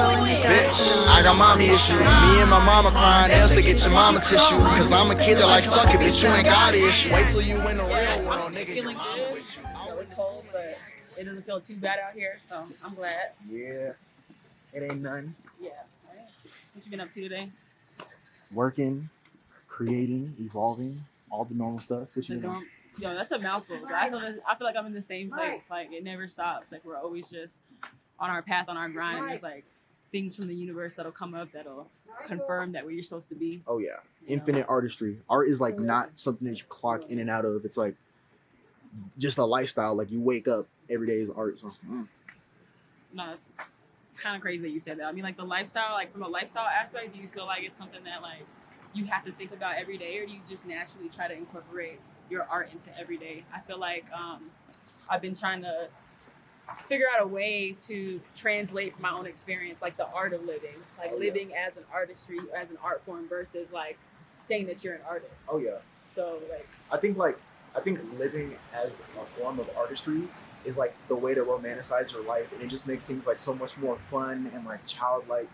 Bitch, I got mommy issues. Me and my mama crying. Elsa, get your mama tissue. Cause I'm a kid that like, fuck it, bitch, you ain't got issues. Wait till you in the real world, nigga. Your mama with you. It's cold, but it doesn't feel too bad out here, so I'm glad. Yeah, it ain't nothing. Yeah. What you been up to today? Working, creating, evolving, all the normal stuff. Yo, that's a mouthful. I feel like I'm in the same place. Like, it never stops. Like, we're always just on our path, on our grind. And there's like things from the universe that'll come up that'll confirm that where you're supposed to be. Oh yeah, infinite artistry. Art is like not something that you clock in and out of. It's like just a lifestyle. Like you wake up every day is art. So. No, it's kind of crazy that you said that. I mean, like the lifestyle, like from a lifestyle aspect, do you feel like it's something that like you have to think about every day, or do you just naturally try to incorporate your art into every day? I feel like I've been trying to figure out a way to translate from my own experience, like the art of living, like living as an artistry, as an art form versus like saying that you're an artist. Oh yeah. So like, I think living as a form of artistry is like the way to romanticize your life, and it just makes things like so much more fun and like childlike.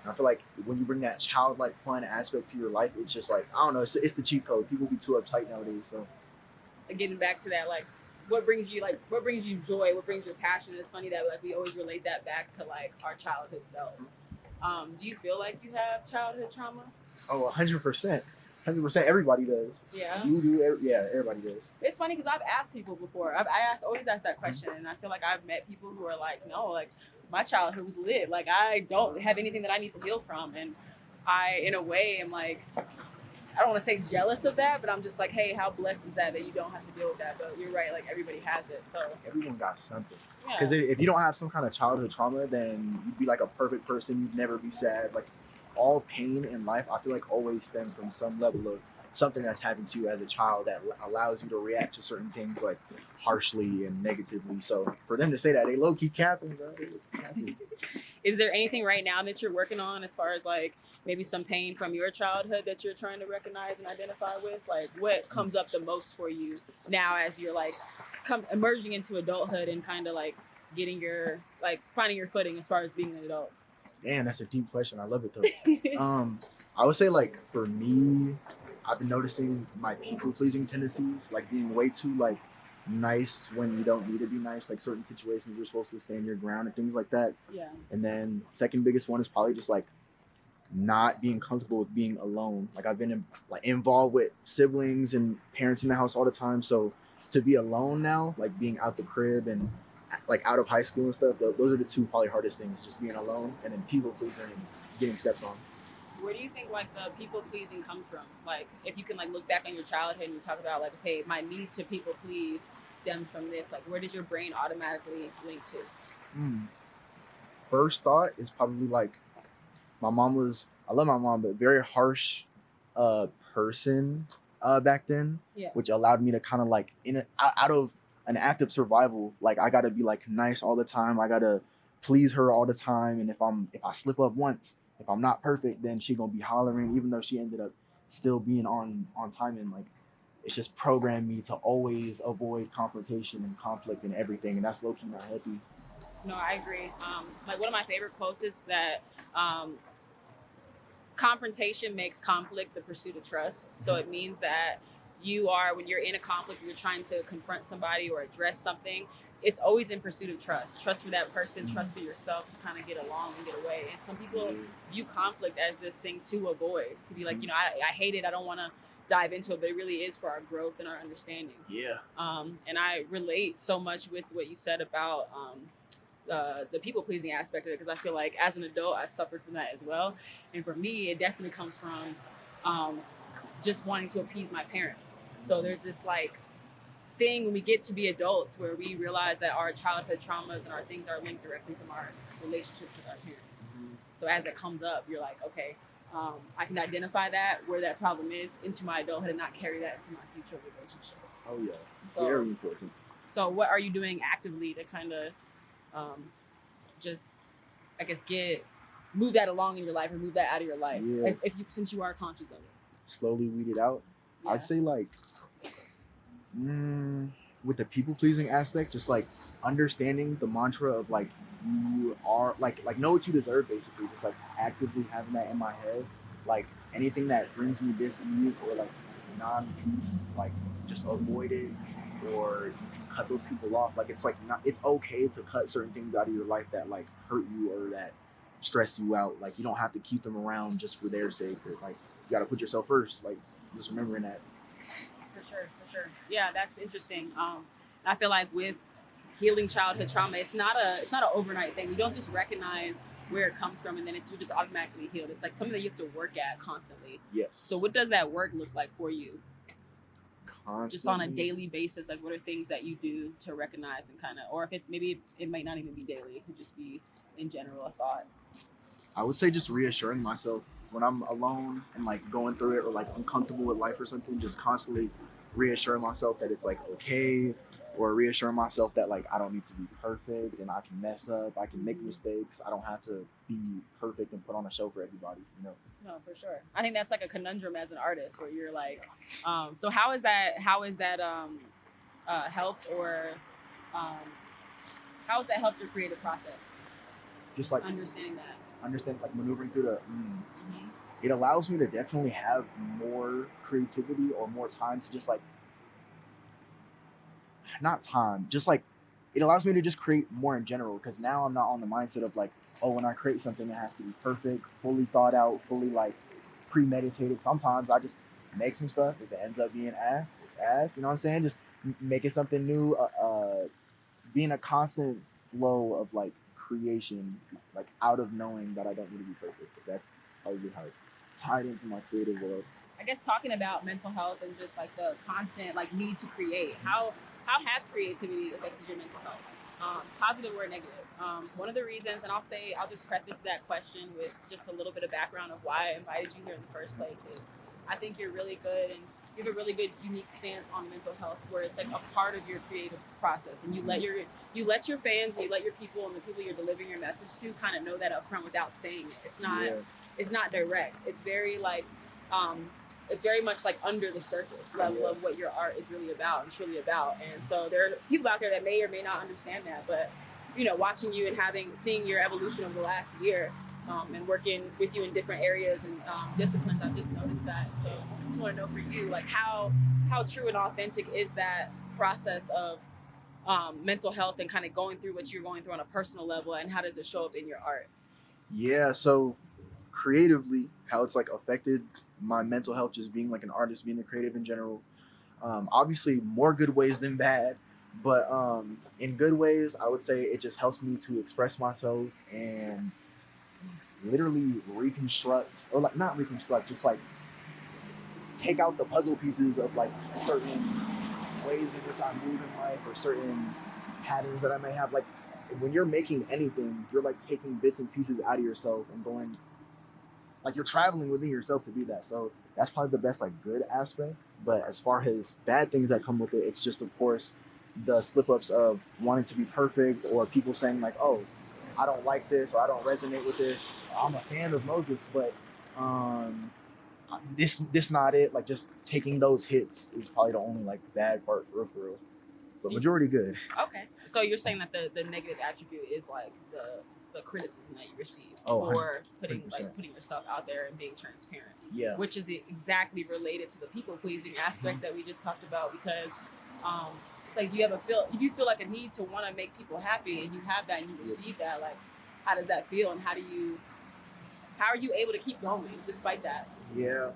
And I feel like when you bring that childlike fun aspect to your life, it's just like, I don't know, it's the cheat code. People be too uptight nowadays. So getting back to that, like what brings you joy, what brings you passion? It's funny that like we always relate that back to like our childhood selves. Do you feel like you have childhood trauma? Oh, 100%. 100%. Everybody does. Yeah. You do. Yeah, everybody does. It's funny because I've asked people before. Always asked that question, and I feel like I've met people who are like, no, like my childhood was lit. Like I don't have anything that I need to heal from, and I, in a way, am like, I don't want to say jealous of that, but I'm just like, hey, how blessed is that you don't have to deal with that? But you're right, like everybody has it. So everyone got something. Because if you don't have some kind of childhood trauma, then you'd be like a perfect person. You'd never be sad. Like all pain in life, I feel like always stems from some level of something that's happened to you as a child that allows you to react to certain things like harshly and negatively. So for them to say that, they low key capping, bro. Is there anything right now that you're working on as far as like maybe some pain from your childhood that you're trying to recognize and identify with? Like what comes up the most for you now as you're like emerging into adulthood and kind of like getting your, like finding your footing as far as being an adult? Damn, that's a deep question. I love it though. I would say like for me, I've been noticing my people pleasing tendencies, like being way too like nice when you don't need to be nice, like certain situations you're supposed to stand your ground and things like that. Yeah. And then second biggest one is probably just like not being comfortable with being alone. Like I've been involved with siblings and parents in the house all the time. So to be alone now, like being out the crib and like out of high school and stuff, those are the two probably hardest things, just being alone and then people pleasing and getting stepped on. Where do you think like the people pleasing comes from? Like if you can like look back on your childhood and you talk about like, okay, my need to people please stems from this, like where does your brain automatically link to? First thought is probably like my mom was, I love my mom, but very harsh person back then, which allowed me to kind of like out of an act of survival, like I gotta be like nice all the time. I gotta please her all the time. And if I slip up once, if I'm not perfect, then she gonna be hollering, even though she ended up still being on time. And like, it's just programmed me to always avoid confrontation and conflict and everything. And that's low key not healthy. No, I agree. Like one of my favorite quotes is that confrontation makes conflict the pursuit of trust. So it means that when you're in a conflict, you're trying to confront somebody or address something, it's always in pursuit of trust for that person, trust for yourself to kind of get along and get away. And some people view conflict as this thing to avoid, to be like, you know, I hate it, I don't want to dive into it, but it really is for our growth and our understanding. Yeah. And I relate so much with what you said about the people pleasing aspect of it, because I feel like as an adult I've suffered from that as well. And for me, it definitely comes from just wanting to appease my parents. So there's this like thing when we get to be adults where we realize that our childhood traumas and our things are linked directly from our relationships with our parents. So as it comes up, you're like, okay, I can identify that, where that problem is, into my adulthood and not carry that into my future relationships. Oh yeah, so, very important. So what are you doing actively to kind of just, I guess, move that along in your life or move that out of your life, since you are conscious of it? Slowly weed it out. I'd say like with the people pleasing aspect, just like understanding the mantra of like you are like know what you deserve, basically just like actively having that in my head, like anything that brings me dis-ease or like non-peace, like just avoid it, or you can cut those people off. Like it's like not, it's okay to cut certain things out of your life that like hurt you or that stress you out. Like you don't have to keep them around just for their sake, or like you got to put yourself first, like just remembering that. For sure. Yeah, that's interesting. I feel like with healing childhood trauma, it's not an overnight thing. You don't just recognize where it comes from and then you're just automatically healed. It's like something that you have to work at constantly. Yes. So what does that work look like for you? Constantly. Just on a daily basis, like what are things that you do to recognize and kind of, or if it's maybe it might not even be daily, it could just be in general a thought. I would say just reassuring myself when I'm alone and like going through it or like uncomfortable with life or something, just constantly reassuring myself that it's like okay, or reassuring myself that like I don't need to be perfect and I can mess up, I can make mistakes, I don't have to be perfect and put on a show for everybody, you know. No, for sure. I think that's like a conundrum as an artist where you're like, so how is that helped, or how has that helped your creative process? Just like understand like maneuvering through the it allows me to definitely have more creativity or more time to just like not time, just like it allows me to just create more in general, because now I'm not on the mindset of like, oh, when I create something it has to be perfect, fully thought out, fully like premeditated. Sometimes I just make some stuff. If it ends up being ass, it's ass. You know what I'm saying? Just making something new, being a constant flow of like creation, like out of knowing that I don't need to be perfect. That's probably how it's tied into my creative world. I guess talking about mental health and just like the constant like need to create, how has creativity affected your mental health, positive or negative? One of the reasons, and I'll just preface that question with just a little bit of background of why I invited you here in the first place, is I think you're really good and you have a really good unique stance on mental health, where it's like a part of your creative process, and you let your fans and you let your people and the people you're delivering your message to kind of know that up front without saying it. It's not direct. It's very like it's very much like under the surface level of what your art is really about and truly about. And so there are people out there that may or may not understand that, but you know, watching you and seeing your evolution over the last year, and working with you in different areas and disciplines, I've just noticed that. So I just want to know for you, like how true and authentic is that process of mental health and kind of going through what you're going through on a personal level, and how does it show up in your art? Yeah, so creatively, how it's like affected my mental health, just being like an artist, being a creative in general. Obviously, more good ways than bad, but in good ways, I would say it just helps me to express myself and literally reconstruct, or like not reconstruct, just like take out the puzzle pieces of like certain ways in which I move in life or certain patterns that I may have. Like when you're making anything, you're like taking bits and pieces out of yourself and going, like you're traveling within yourself to do that. So that's probably the best like good aspect. But as far as bad things that come with it, it's just of course the slip ups of wanting to be perfect, or people saying like, oh, I don't like this or I don't resonate with this. I'm a fan of Moses, but this not it. Like just taking those hits is probably the only like bad part for real. But majority good. Okay, so you're saying that the negative attribute is like the criticism that you receive Oh, for putting 100%. putting yourself out there and being transparent. Yeah. Which is exactly related to the people pleasing aspect that we just talked about, because it's like if you feel like a need to want to make people happy and you have that and you receive that, like how does that feel, and how are you able to keep going despite that? Yeah.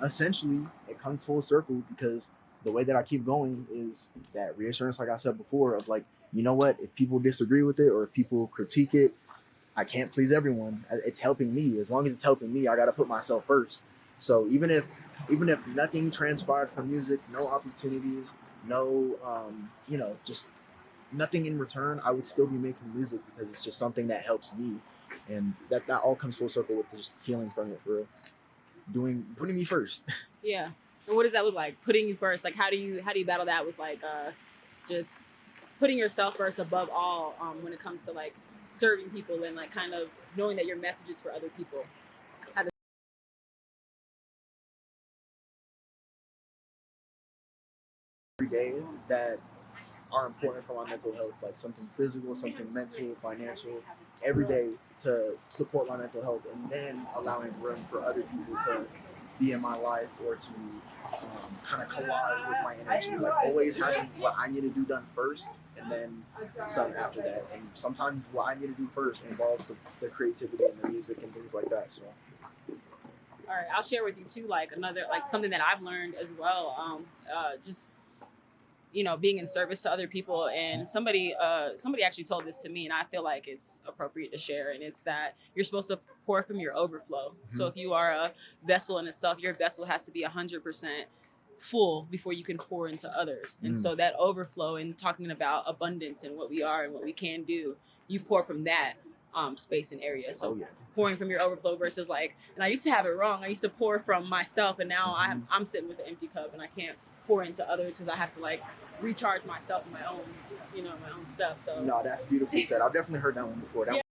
Essentially it comes full circle, because the way that I keep going is that reassurance, like I said before, of like, you know what, if people disagree with it or if people critique it, I can't please everyone. It's helping me. As long as it's helping me, I got to put myself first. So even if nothing transpired from music, no opportunities, no just nothing in return, I would still be making music because it's just something that helps me. And that all comes full circle with just healing from it, for real. Putting me first. Yeah. And what does that look like? Putting you first. Like how do you battle that with like just putting yourself first above all, when it comes to like serving people and like kind of knowing that your message is for other people? Every day that are important for my mental health, like something physical, something mental, financial, every day to support my mental health, and then allowing room for other people to be in my life or to kind of collage with my energy. Like always having what I need to do done first, and then something after that. And sometimes what I need to do first involves the creativity and the music and things like that. So. All right, I'll share with you too, like another, like something that I've learned as well. Just being in service to other people. And somebody actually told this to me, and I feel like it's appropriate to share. And it's that you're supposed to pour from your overflow. Mm-hmm. So if you are a vessel in itself, your vessel has to be 100% full before you can pour into others. And so that overflow, and talking about abundance and what we are and what we can do, you pour from that space and area. So pouring from your overflow versus like, and I used to have it wrong. I used to pour from myself, and now I'm sitting with an empty cup and I can't pour into others because I have to like recharge myself in my own, my own stuff. So no, that's beautifully said. I've definitely heard that one before. That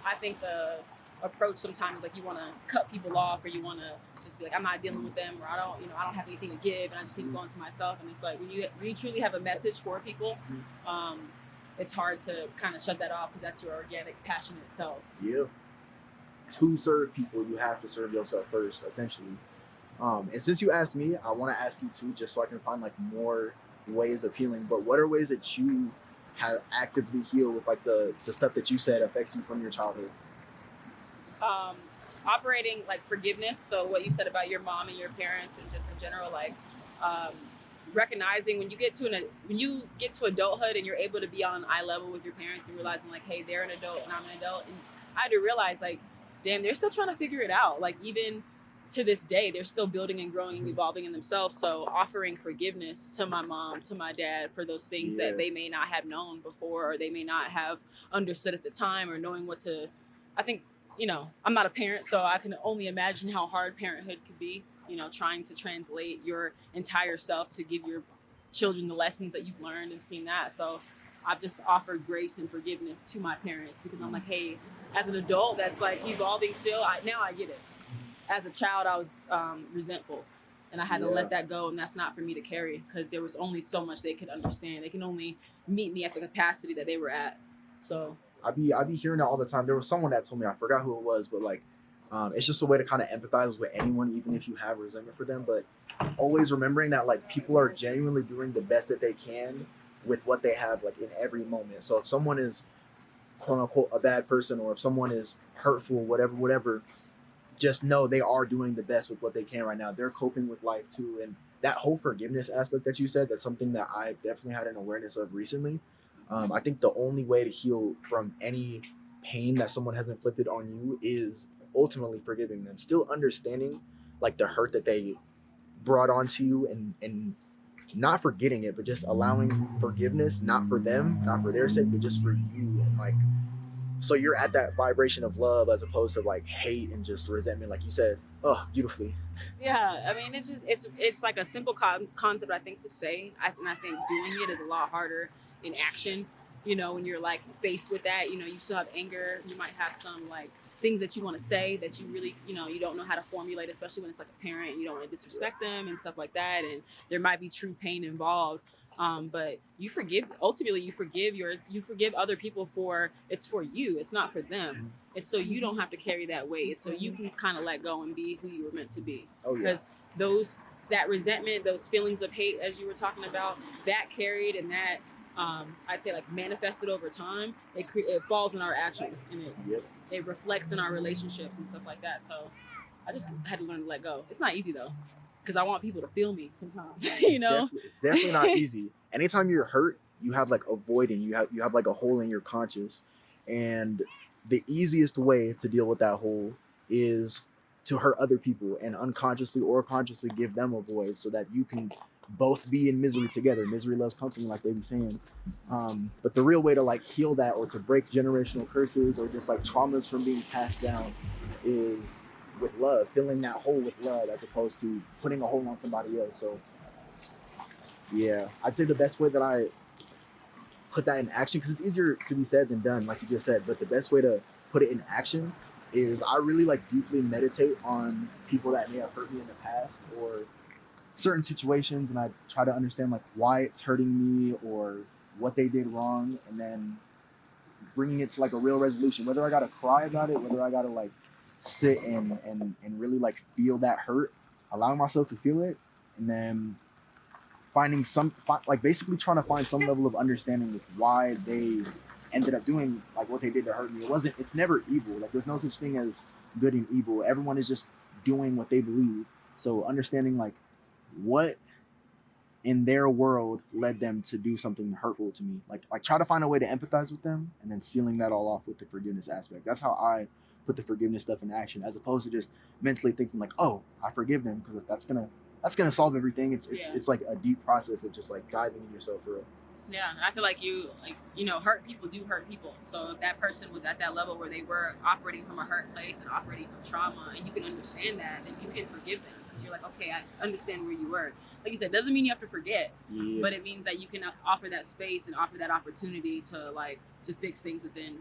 I think the approach sometimes, like, you want to cut people off, or you want to just be like, I'm not dealing with them, or I don't have anything to give, and I just need to go into myself. And it's like when you truly have a message for people, it's hard to kind of shut that off because that's your organic passion itself. Yeah. To serve people, you have to serve yourself first, essentially. And since you asked me, I want to ask you too, just so I can find like more ways of healing. But what are ways that you have actively healed with like the stuff that you said affects you from your childhood? Operating like forgiveness. So what you said about your mom and your parents, and just in general, like recognizing when you get to adulthood and you're able to be on eye level with your parents and realizing like, hey, they're an adult and I'm an adult. And I had to realize like, damn, they're still trying to figure it out. Like even to this day, they're still building and growing and evolving in themselves. So offering forgiveness to my mom, to my dad for those things that they may not have known before, or they may not have understood at the time, or knowing what to, I think, I'm not a parent, so I can only imagine how hard parenthood could be, trying to translate your entire self to give your children the lessons that you've learned and seen that. So I've just offered grace and forgiveness to my parents because I'm like, hey, as an adult that's like evolving still, now I get it. As a child, I was resentful, and I had to let that go, and that's not for me to carry because there was only so much they could understand. They can only meet me at the capacity that they were at. So I be hearing that all the time. There was someone that told me, I forgot who it was, but like, it's just a way to kind of empathize with anyone, even if you have resentment for them. But always remembering that like people are genuinely doing the best that they can with what they have, like in every moment. So if someone is quote unquote a bad person, or if someone is hurtful, whatever, just know they are doing the best with what they can right now. They're coping with life too. And that whole forgiveness aspect that you said, that's something that I definitely had an awareness of recently. I think the only way to heal from any pain that someone has inflicted on you is ultimately forgiving them, still understanding like the hurt that they brought onto you, and not forgetting it, but just allowing forgiveness, not for them, not for their sake, but just for you. And like, so you're at that vibration of love as opposed to like hate and just resentment, like you said. Oh, beautifully. Yeah, I mean, it's like a simple concept, I think, to say. And I think doing it is a lot harder in action. When you're like faced with that, you still have anger. You might have some like things that you want to say that you really, you don't know how to formulate, especially when it's like a parent. You don't want to disrespect them and stuff like that. And there might be true pain involved. But you forgive. Ultimately, you forgive other people it's for you. It's not for them. It's so you don't have to carry that weight. It's so you can kind of let go and be who you were meant to be. Because that resentment, those feelings of hate, as you were talking about, that carried and that I'd say like manifested over time. It falls in our actions, and it reflects in our relationships and stuff like that. So I just had to learn to let go. It's not easy though, because I want people to feel me sometimes. It's definitely not easy. Anytime you're hurt, you have like a void, and you have like a hole in your conscience, and the easiest way to deal with that hole is to hurt other people and unconsciously or consciously give them a void, so that you can both be in misery together. Misery loves company, like they be saying. But the real way to like heal that, or to break generational curses, or just like traumas from being passed down, is with love, filling that hole with love, as opposed to putting a hole on somebody else. So yeah, I'd say the best way that put that in action, because it's easier to be said than done, like you just said. But the best way to put it in action is I really like deeply meditate on people that may have hurt me in the past or certain situations, and I try to understand like why it's hurting me or what they did wrong, and then bringing it to like a real resolution. Whether I gotta cry about it, whether I gotta like sit and really like feel that hurt, allowing myself to feel it, and then finding like basically trying to find some level of understanding with why they ended up doing like what they did to hurt me. It's never evil. Like there's no such thing as good and evil. Everyone is just doing what they believe. So understanding like what in their world led them to do something hurtful to me. Like try to find a way to empathize with them, and then sealing that all off with the forgiveness aspect. That's how I put the forgiveness stuff in action, as opposed to just mentally thinking like, oh, I forgive them, because that's gonna solve everything. It's like a deep process of just like diving in yourself for real. Yeah, I feel like hurt people do hurt people. So if that person was at that level where they were operating from a hurt place and operating from trauma, and you can understand that, then you can forgive them, because you're like, okay, I understand where you were. Like you said, doesn't mean you have to forget, but it means that you can offer that space and offer that opportunity to fix things within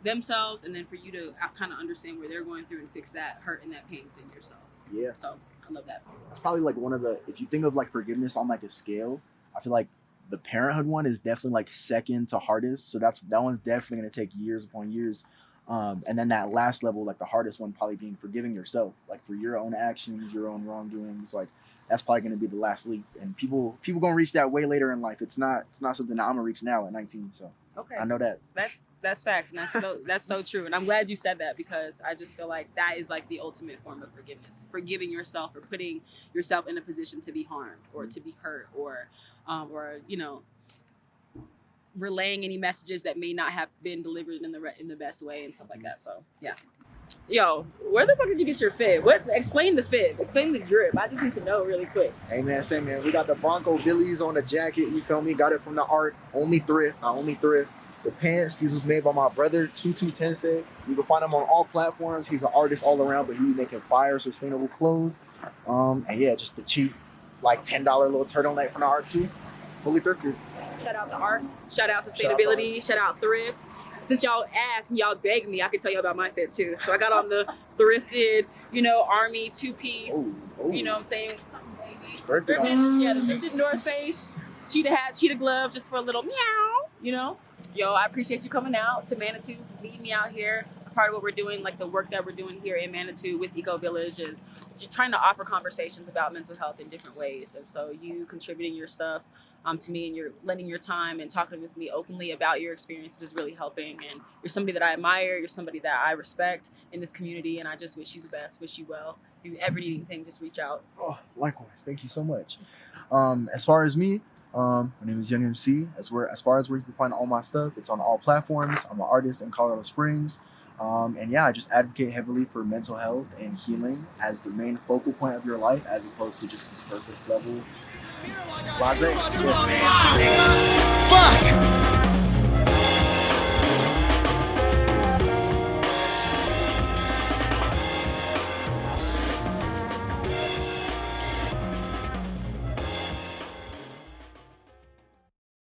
themselves, and then for you to kind of understand where they're going through and fix that hurt and that pain within yourself. Yeah. So I love that. It's probably like one of the, if you think of like forgiveness on like a scale, I feel like the parenthood one is definitely like second to hardest. So that one's definitely going to take years upon years. And then that last level, like the hardest one, probably being forgiving yourself, like for your own actions, your own wrongdoings. Like that's probably going to be the last leap. And people gonna reach that way later in life. It's not something that I'm gonna reach now at 19. So okay, I know that. That's facts, and that's so true. And I'm glad you said that, because I just feel like that is like the ultimate form of forgiveness: forgiving yourself for putting yourself in a position to be harmed or to be hurt, or relaying any messages that may not have been delivered in the best way and stuff like that. So yeah. Yo, where the fuck did you get your fit? Explain the fit. Explain the drip. I just need to know really quick. Hey man, we got the Bronco Billies on the jacket. You feel me? Got it from the art. Only thrift. The pants, these was made by my brother, 2210 said. You can find him on all platforms. He's an artist all around, but he's making fire, sustainable clothes. And yeah, just the cheap, like $10 little turtleneck from the art too. Fully thrifted. Shout out to art. Shout out sustainability. Shout out thrift. Since y'all asked and y'all begged me, I can tell you about my fit too. So I got on the thrifted, Army 2-piece. You know what I'm saying? Something baby. Thrifted, the thrifted North Face, cheetah hat, cheetah gloves, just for a little meow, Yo, I appreciate you coming out to Manitou, meeting me out here. Part of what we're doing, like the work that we're doing here in Manitou with Eco Village, is trying to offer conversations about mental health in different ways. And so you contributing your stuff to me, and you're lending your time and talking with me openly about your experiences is really helping. And you're somebody that I admire. You're somebody that I respect in this community. And I just wish you the best, wish you well. If you ever need anything, just reach out. Oh, likewise. Thank you so much. As far as me, my name is Yvng MC. As far as where you can find all my stuff, it's on all platforms. I'm an artist in Colorado Springs. And yeah, I just advocate heavily for mental health and healing as the main focal point of your life, as opposed to just the surface level. Blase. Fuck!